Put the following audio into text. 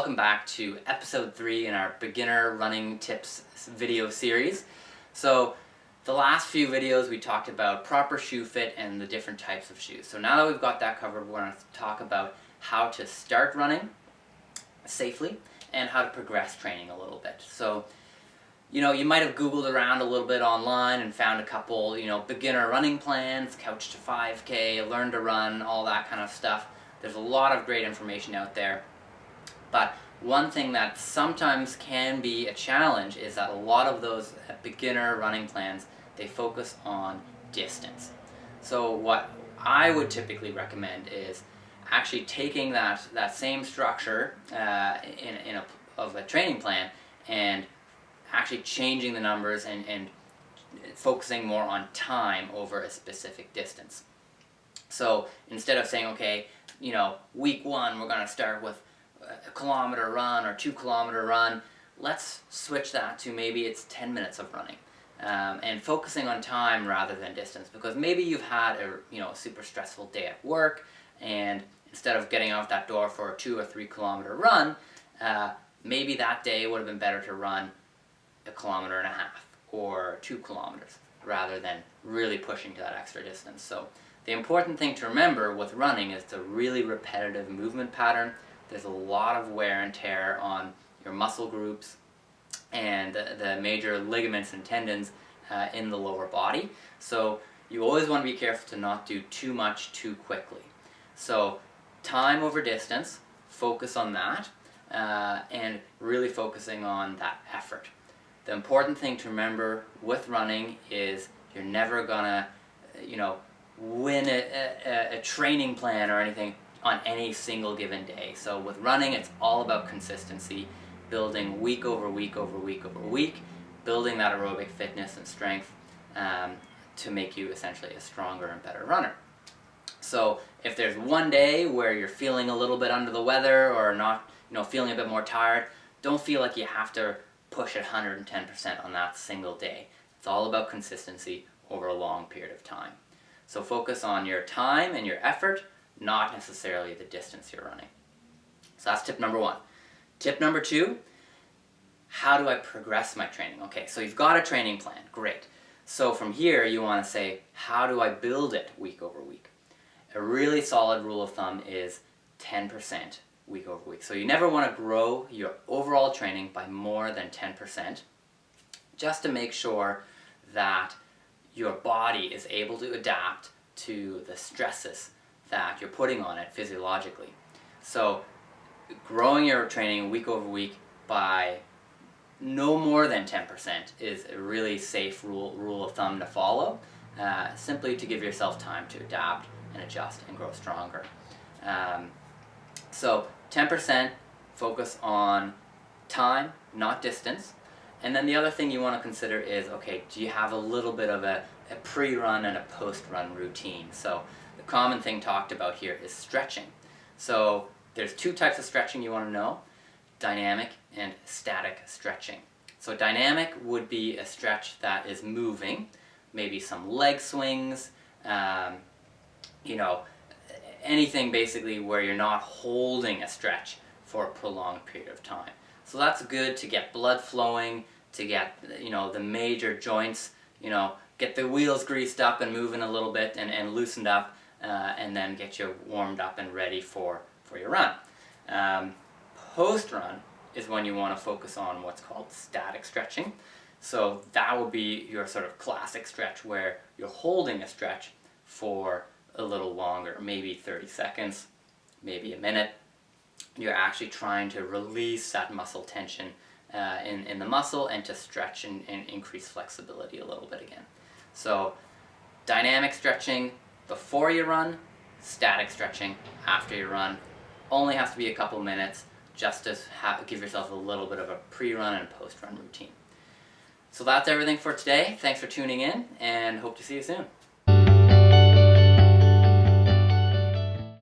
welcome back to episode 3 in our beginner running tips video series. So the last few videos we talked about proper shoe fit and the different types of shoes. So now that we've got that covered, we're going to talk about how to start running safely and how to progress training a little bit. So you might have Googled around a little bit online and found a couple, beginner running plans, Couch to 5K, Learn to Run, all that kind of stuff. There's a lot of great information out there. But one thing that sometimes can be a challenge is that a lot of those beginner running plans, they focus on distance. So what I would typically recommend is actually taking that same structure of a training plan and actually changing the numbers and focusing more on time over a specific distance. So instead of saying, okay, week 1 we're going to start with a kilometer run or 2 kilometer run, let's switch that to maybe it's 10 minutes of running, and focusing on time rather than distance, because maybe you've had a super stressful day at work, and instead of getting out that door for a 2 or 3 kilometer run, maybe that day would have been better to run 1.5 kilometers or 2 kilometers rather than really pushing to that extra distance. So the important thing to remember with running is the really repetitive movement pattern. There's a lot of wear and tear on your muscle groups and the major ligaments and tendons in the lower body. So you always want to be careful to not do too much too quickly. So time over distance, focus on that, and really focusing on that effort. The important thing to remember with running is you're never gonna, win a training plan or anything on any single given day. So with running, it's all about consistency, building week over week over week over week, building that aerobic fitness and strength to make you essentially a stronger and better runner. So if there's one day where you're feeling a little bit under the weather or not, feeling a bit more tired, don't feel like you have to push at 110% on that single day. It's all about consistency over a long period of time. So focus on your time and your effort, not necessarily the distance you're running. So that's tip number 1. Tip number 2, how do I progress my training? Okay, so you've got a training plan, great. So from here you want to say, how do I build it week over week? A really solid rule of thumb is 10% week over week. So you never want to grow your overall training by more than 10%, just to make sure that your body is able to adapt to the stresses that you're putting on it physiologically. So growing your training week over week by no more than 10% is a really safe rule of thumb to follow, simply to give yourself time to adapt and adjust and grow stronger. So 10%, focus on time, not distance. And then the other thing you want to consider is, okay, do you have a little bit of a pre-run and a post-run routine? So the common thing talked about here is stretching. So there's 2 types of stretching you want to know: dynamic and static stretching. So dynamic would be a stretch that is moving, maybe some leg swings, anything basically where you're not holding a stretch for a prolonged period of time. So that's good to get blood flowing, to get the major joints, get the wheels greased up and moving a little bit and loosened up, and then get you warmed up and ready for your run. Post-run is when you want to focus on what's called static stretching. So that would be your sort of classic stretch where you're holding a stretch for a little longer, maybe 30 seconds, maybe a minute. You're actually trying to release that muscle tension in the muscle and to stretch and increase flexibility a little bit again. So dynamic stretching before you run, static stretching after you run. Only has to be a couple minutes, just to give yourself a little bit of a pre-run and post-run routine. So that's everything for today. Thanks for tuning in, and hope to see you soon.